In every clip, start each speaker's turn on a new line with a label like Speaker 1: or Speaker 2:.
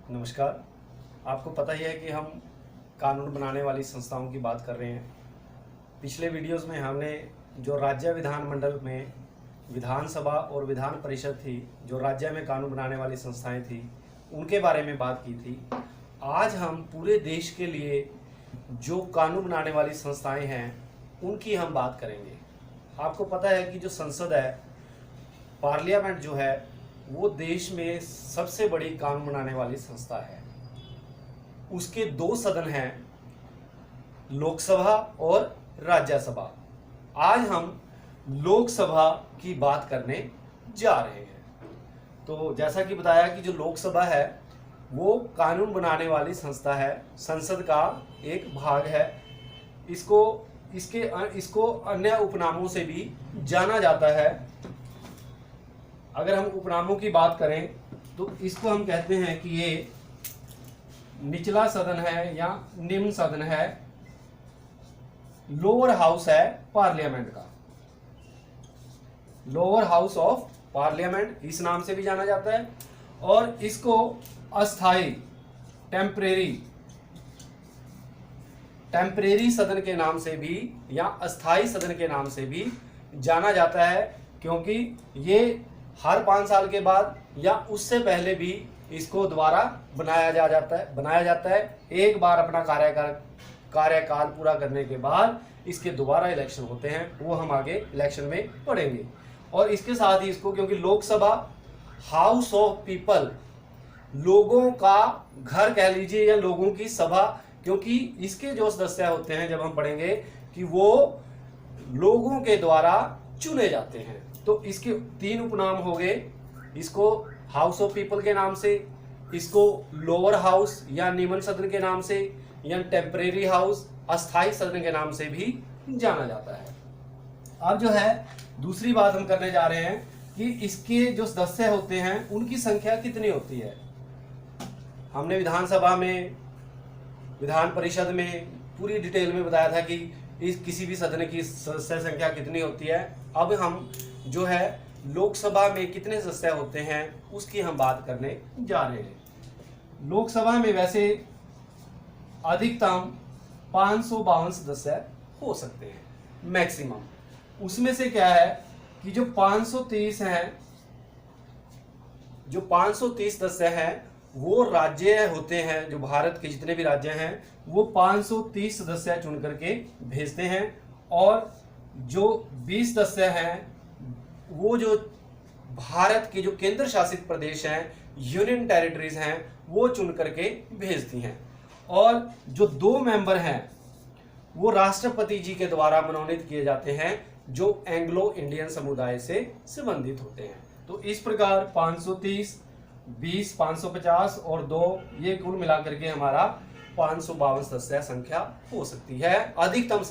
Speaker 1: नमस्कार। आपको पता ही है कि हम कानून बनाने वाली संस्थाओं की बात कर रहे हैं। पिछले वीडियोस में हमने जो राज्य विधानमंडल में विधानसभा और विधान परिषद थी, जो राज्य में कानून बनाने वाली संस्थाएं थी, उनके बारे में बात की थी। आज हम पूरे देश के लिए जो कानून बनाने वाली संस्थाएं हैं उनकी हम बात करेंगे। आपको पता है कि जो संसद है, पार्लियामेंट जो है, वो देश में सबसे बड़ी कानून बनाने वाली संस्था है। उसके दो सदन हैं, लोकसभा और राज्यसभा। आज हम लोकसभा की बात करने जा रहे हैं। तो जैसा कि बताया कि जो लोकसभा है वो कानून बनाने वाली संस्था है, संसद का एक भाग है। इसको अन्य उपनामों से भी जाना जाता है। अगर हम उपनामों की बात करें तो इसको हम कहते हैं कि ये निचला सदन है या निम्न सदन है, लोअर हाउस है पार्लियामेंट का, लोअर हाउस ऑफ पार्लियामेंट इस नाम से भी जाना जाता है। और इसको अस्थाई टेम्परेरी सदन के नाम से भी या अस्थाई सदन के नाम से भी जाना जाता है, क्योंकि ये हर 5 साल के बाद या उससे पहले भी इसको दोबारा बनाया जाता है। एक बार अपना कार्यकाल पूरा करने के बाद इसके दोबारा इलेक्शन होते हैं, वो हम आगे इलेक्शन में पढ़ेंगे। और इसके साथ ही इसको, क्योंकि लोकसभा हाउस ऑफ पीपल, लोगों का घर कह लीजिए या लोगों की सभा, क्योंकि इसके जो सदस्य होते हैं, जब हम पढ़ेंगे कि वो लोगों के द्वारा चुने जाते हैं। तो इसके 3 उपनाम हो गए। इसको हाउस ऑफ पीपल के नाम से, इसको लोअर हाउस या निम्न सदन के नाम से, या टेम्परेरी हाउस अस्थाई सदन के नाम से भी जाना जाता है। अब जो है दूसरी बात हम करने जा रहे हैं कि इसके जो सदस्य होते हैं उनकी संख्या कितनी होती है। हमने विधानसभा में, विधान परिषद में पूरी डिटेल में बताया था कि इस किसी भी सदन की सदस्य संख्या कितनी होती है। अब हम जो है लोकसभा में कितने सदस्य होते हैं उसकी हम बात करने जा रहे हैं। लोकसभा में वैसे अधिकतम 552 सदस्य हो सकते हैं, मैक्सिमम। उसमें से क्या है कि जो 530 हैं, जो 530 सदस्य हैं वो राज्य होते हैं। जो भारत के जितने भी राज्य हैं वो 530 सदस्य चुन करके भेजते हैं, और जो 20 सदस्य हैं वो जो भारत के जो केंद्र शासित प्रदेश हैं, यूनियन टेरिटरीज हैं, वो चुन करके भेजती हैं। और जो 2 मेंबर हैं वो राष्ट्रपति जी के द्वारा मनोनीत किए जाते हैं, जो एंग्लो इंडियन समुदाय से संबंधित होते हैं। तो इस प्रकार 530, 20, 550 और 2, ये कुल मिलाकर के हमारा 552 सदस्य संख्या हो सकती है। अधिकतम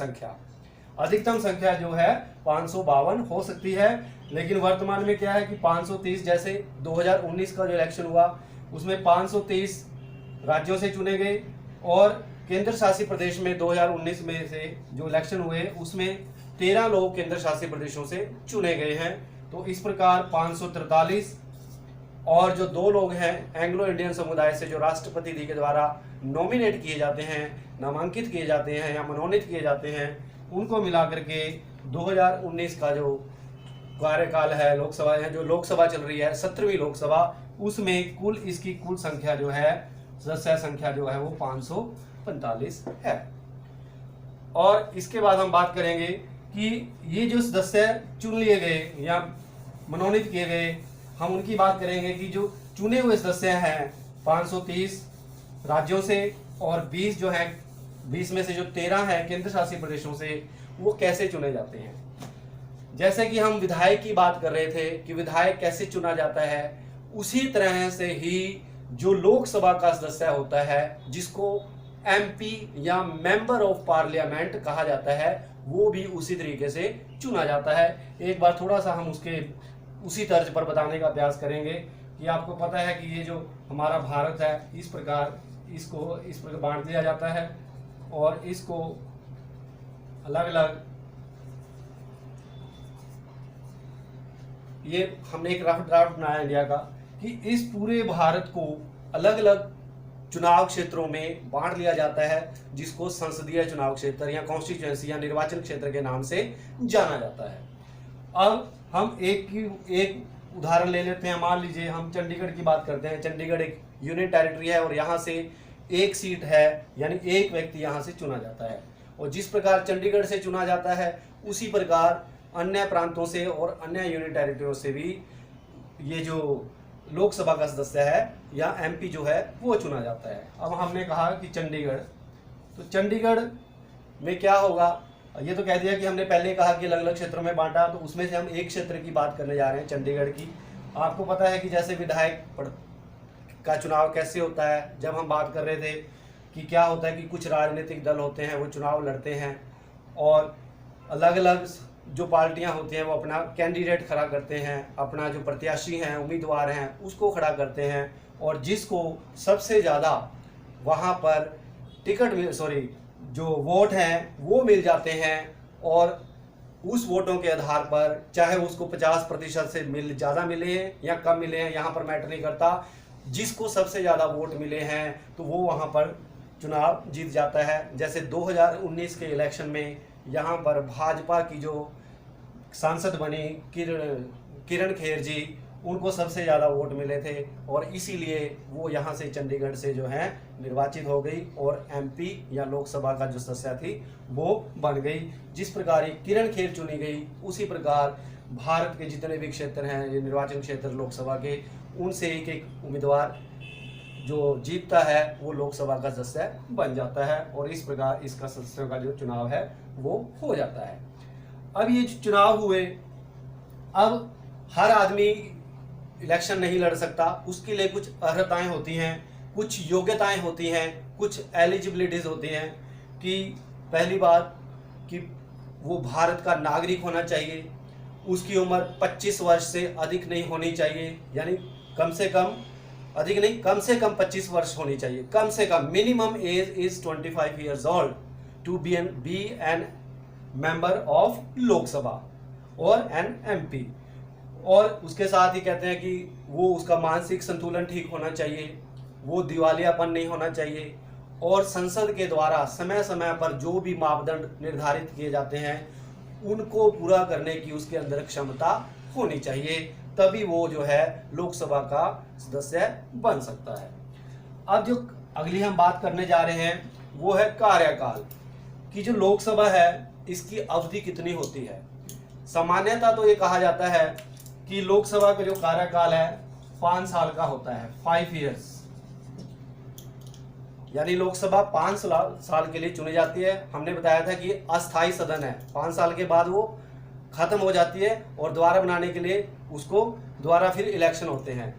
Speaker 1: संख्या जो है 552 हो सकती है। लेकिन वर्तमान में क्या है कि 530, जैसे 2019 का जो इलेक्शन हुआ उसमें 530 राज्यों से चुने गए, और केंद्र शासित प्रदेश में 2019 में से जो इलेक्शन हुए उसमें 13 लोग केंद्र शासित प्रदेशों से चुने गए हैं। तो इस प्रकार 543, और जो 2 लोग हैं एंग्लो इंडियन समुदाय से, जो राष्ट्रपति जी के द्वारा नॉमिनेट किए जाते हैं, नामांकित किए जाते हैं या मनोनीत किए जाते हैं, उनको मिलाकर के 2019 का जो कार्यकाल है, लोकसभा है, जो लोकसभा चल रही है 17वीं लोकसभा, उसमें कुल इसकी कुल संख्या जो है, सदस्य संख्या जो है वो 545 है। और इसके बाद हम बात करेंगे कि ये जो सदस्य चुन लिए गए या मनोनीत किए गए, हम उनकी बात करेंगे कि जो चुने हुए सदस्य हैं 530 राज्यों से, और 20 जो है, 20 में से जो 13 हैं केंद्र शासित प्रदेशों से, वो कैसे चुने जाते हैं। जैसे कि हम विधायक की बात कर रहे थे कि विधायक कैसे चुना जाता है, उसी तरह से ही जो लोकसभा का सदस्य होता है, जिसको एमपी या मेंबर ऑफ पार्लियामेंट कहा जाता है, वो भी उसी तरीके से चुना जाता है। एक बार थोड़ा सा हम उसके उसी तर्ज पर बताने का प्रयास करेंगे कि आपको पता है कि ये जो हमारा भारत है, इस प्रकार बांट दिया जाता है, और इसको अलग अलग, ये हमने एक रफ ड्राफ्ट बनाया इंडिया का कि इस पूरे भारत को अलग अलग चुनाव क्षेत्रों में बांट लिया जाता है, जिसको संसदीय चुनाव क्षेत्र या कॉन्स्टिट्यूएंसी या निर्वाचन क्षेत्र के नाम से जाना जाता है। अब हम एक उदाहरण ले लेते हैं। मान लीजिए हम चंडीगढ़ की बात करते हैं। चंडीगढ़ एक यूनियन टेरिटरी है और यहाँ से एक सीट है, यानी एक व्यक्ति यहाँ से चुना जाता है। और जिस प्रकार चंडीगढ़ से चुना जाता है उसी प्रकार अन्य प्रांतों से और अन्य यूनियन टेरिटरियों से भी ये जो लोकसभा का सदस्य है या एमपी जो है वो चुना जाता है। अब हमने कहा कि चंडीगढ़, तो चंडीगढ़ में क्या होगा, ये तो कह दिया कि हमने पहले कहा कि अलग अलग क्षेत्रों में बांटा, तो उसमें से हम एक क्षेत्र की बात करने जा रहे हैं, चंडीगढ़ की। आपको पता है कि जैसे विधायक का चुनाव कैसे होता है, जब हम बात कर रहे थे कि क्या होता है कि कुछ राजनीतिक दल होते हैं वो चुनाव लड़ते हैं और अलग अलग जो पार्टियां होती हैं वो अपना कैंडिडेट खड़ा करते हैं, अपना जो प्रत्याशी हैं उम्मीदवार हैं उसको खड़ा करते हैं, और जिसको सबसे ज़्यादा वहाँ पर जो वोट हैं वो मिल जाते हैं, और उस वोटों के आधार पर चाहे उसको 50% से ज़्यादा मिले हैं या कम मिले हैं, यहाँ पर मैटर नहीं करता, जिसको सबसे ज़्यादा वोट मिले हैं तो वो वहाँ पर चुनाव जीत जाता है। जैसे 2019 के इलेक्शन में यहाँ पर भाजपा की जो सांसद बनी किरण खेर जी, उनको सबसे ज़्यादा वोट मिले थे और इसीलिए वो यहाँ से चंडीगढ़ से जो है निर्वाचित हो गई और एमपी या लोकसभा का जो सदस्य थी वो बन गई। जिस प्रकार किरण खेर चुनी गई उसी प्रकार भारत के जितने भी क्षेत्र हैं ये निर्वाचन क्षेत्र लोकसभा के, उनसे एक एक उम्मीदवार जो जीतता है वो लोकसभा का सदस्य बन जाता है और इस प्रकार इसका सदस्यों का जो चुनाव है वो हो जाता है। अब ये चुनाव हुए, अब हर आदमी इलेक्शन नहीं लड़ सकता, उसके लिए कुछ अर्हताएं होती हैं, कुछ योग्यताएं होती हैं, कुछ एलिजिबिलिटीज होती हैं। कि पहली बात कि वो भारत का नागरिक होना चाहिए, उसकी उम्र 25 वर्ष से अधिक नहीं होनी चाहिए, यानी कम से कम 25 वर्ष होनी चाहिए, कम से कम minimum age is 25 years old to be an member of Lok Sabha और एन एमपी। और उसके साथ ही कहते हैं कि वो उसका मानसिक संतुलन ठीक होना चाहिए, वो दिवालियापन नहीं होना चाहिए, और संसद के द्वारा समय समय पर जो भी मापदंड निर्धारित किए जाते हैं उनको पूरा करने की उसके अंदर क्षमता होनी चाहिए, तभी वो जो है लोकसभा का सदस्य बन सकता है। अब जो अगली हम बात करने जा रहे हैं वो है कार्यकाल, कि जो लोकसभा है इसकी अवधि कितनी होती है। सामान्यतः तो ये कहा जाता है कि लोकसभा का जो कार्यकाल है 5 साल का होता है, 5 years, यानी लोकसभा 5 साल के लिए चुनी जाती है। हमने बताया था कि अस्थायी सदन है, 5 साल के बाद वो खत्म हो जाती है और दोबारा बनाने के लिए उसको दोबारा फिर इलेक्शन होते हैं।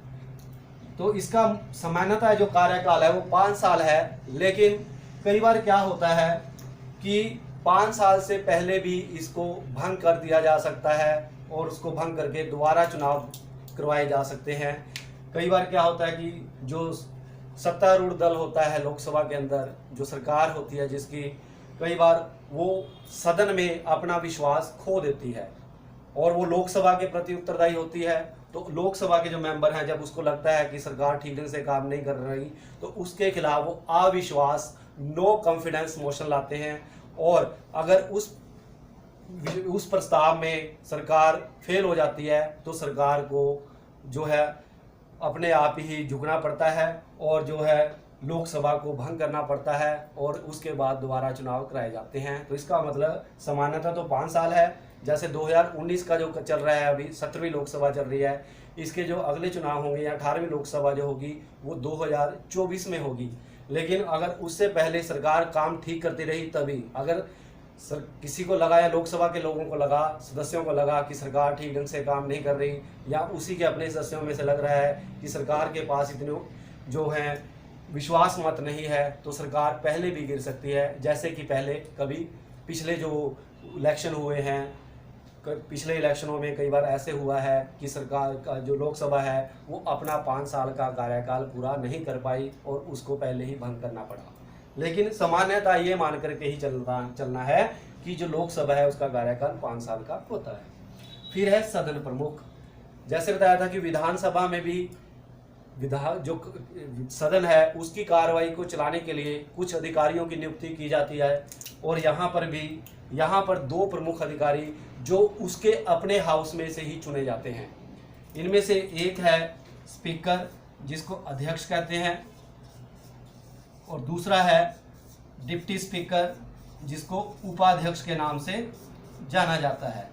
Speaker 1: तो इसका सामान्यतः जो कार्यकाल है वो 5 साल है, लेकिन कई बार क्या होता है कि 5 साल से पहले भी इसको भंग कर दिया जा सकता है और उसको भंग करके दोबारा चुनाव करवाए जा सकते हैं। कई बार क्या होता है कि जो सत्तारूढ़ दल होता है लोकसभा के अंदर, जो सरकार होती है जिसकी, कई बार वो सदन में अपना विश्वास खो देती है और वो लोकसभा के प्रति उत्तरदायी होती है। तो लोकसभा के जो मेंबर हैं जब उसको लगता है कि सरकार ठीक ढंग से काम नहीं कर रही तो उसके खिलाफ वो अविश्वास नो कॉन्फिडेंस मोशन लाते हैं, और अगर उस प्रस्ताव में सरकार फेल हो जाती है तो सरकार को जो है अपने आप ही झुकना पड़ता है और जो है लोकसभा को भंग करना पड़ता है और उसके बाद दोबारा चुनाव कराए जाते हैं। तो इसका मतलब सामान्यतः तो 5 साल है। जैसे 2019 का जो चल रहा है, अभी 17वीं लोकसभा चल रही है, इसके जो अगले चुनाव होंगे या 18वीं लोकसभा जो होगी वो 2024 में होगी। लेकिन अगर उससे पहले सरकार काम ठीक करती रही तभी, अगर किसी को लगा या लोकसभा के लोगों को लगा, सदस्यों को लगा कि सरकार ठीक ढंग से काम नहीं कर रही या उसी के अपने सदस्यों में से लग रहा है कि सरकार के पास इतने जो हैं विश्वास मत नहीं है, तो सरकार पहले भी गिर सकती है। जैसे कि पहले कभी पिछले जो इलेक्शन हुए हैं, पिछले इलेक्शनों में कई बार ऐसे हुआ है कि सरकार का जो लोकसभा है वो अपना 5 साल का कार्यकाल पूरा नहीं कर पाई और उसको पहले ही भंग करना पड़ा। लेकिन सामान्यतः ये मान करके ही चलना है कि जो लोकसभा है उसका कार्यकाल 5 साल का होता है। फिर है सदन प्रमुख। जैसे बताया था कि विधानसभा में भी जो सदन है उसकी कार्रवाई को चलाने के लिए कुछ अधिकारियों की नियुक्ति की जाती है। और यहाँ पर 2 प्रमुख अधिकारी जो उसके अपने हाउस में से ही चुने जाते हैं। इनमें से एक है स्पीकर, जिसको अध्यक्ष कहते हैं, और दूसरा है डिप्टी स्पीकर, जिसको उपाध्यक्ष के नाम से जाना जाता है।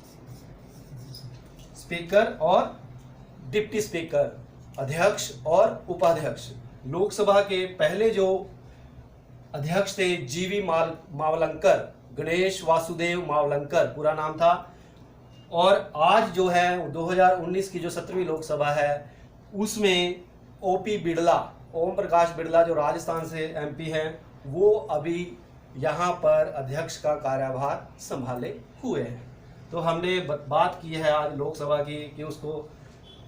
Speaker 1: स्पीकर और डिप्टी स्पीकर, अध्यक्ष और उपाध्यक्ष। लोकसभा के पहले जो अध्यक्ष थे जीवी मावलंकर, गणेश वासुदेव मावलंकर पूरा नाम था। और आज जो है 2019 की जो 17वीं लोकसभा है उसमें ओपी बिड़ला, ओम प्रकाश बिड़ला जो राजस्थान से एमपी हैं, वो अभी यहाँ पर अध्यक्ष का कार्यभार संभाले हुए हैं। तो हमने बात की है आज लोकसभा की कि उसको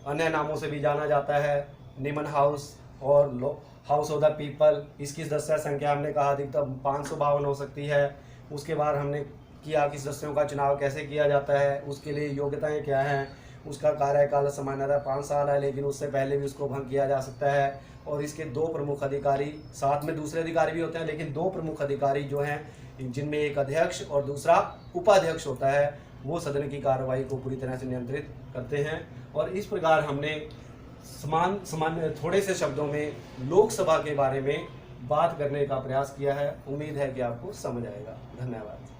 Speaker 1: अन्य नामों से भी जाना जाता है, निमन हाउस और हाउस ऑफ द पीपल। इसकी सदस्य संख्या हमने कहा अधिकतम 552 हो सकती है। उसके बाद हमने किया कि सदस्यों का चुनाव कैसे किया जाता है, उसके लिए योग्यताएं क्या हैं। उसका कार्यकाल सामान्यतः 5 साल है, लेकिन उससे पहले भी उसको भंग किया जा सकता है। और इसके 2 प्रमुख अधिकारी, साथ में दूसरे अधिकारी भी होते हैं, लेकिन 2 प्रमुख अधिकारी जो हैं, जिनमें एक अध्यक्ष और दूसरा उपाध्यक्ष होता है, वो सदन की कार्रवाई को पूरी तरह से नियंत्रित करते हैं। और इस प्रकार हमने सामान्य थोड़े से शब्दों में लोकसभा के बारे में बात करने का प्रयास किया है। उम्मीद है कि आपको समझ आएगा। धन्यवाद।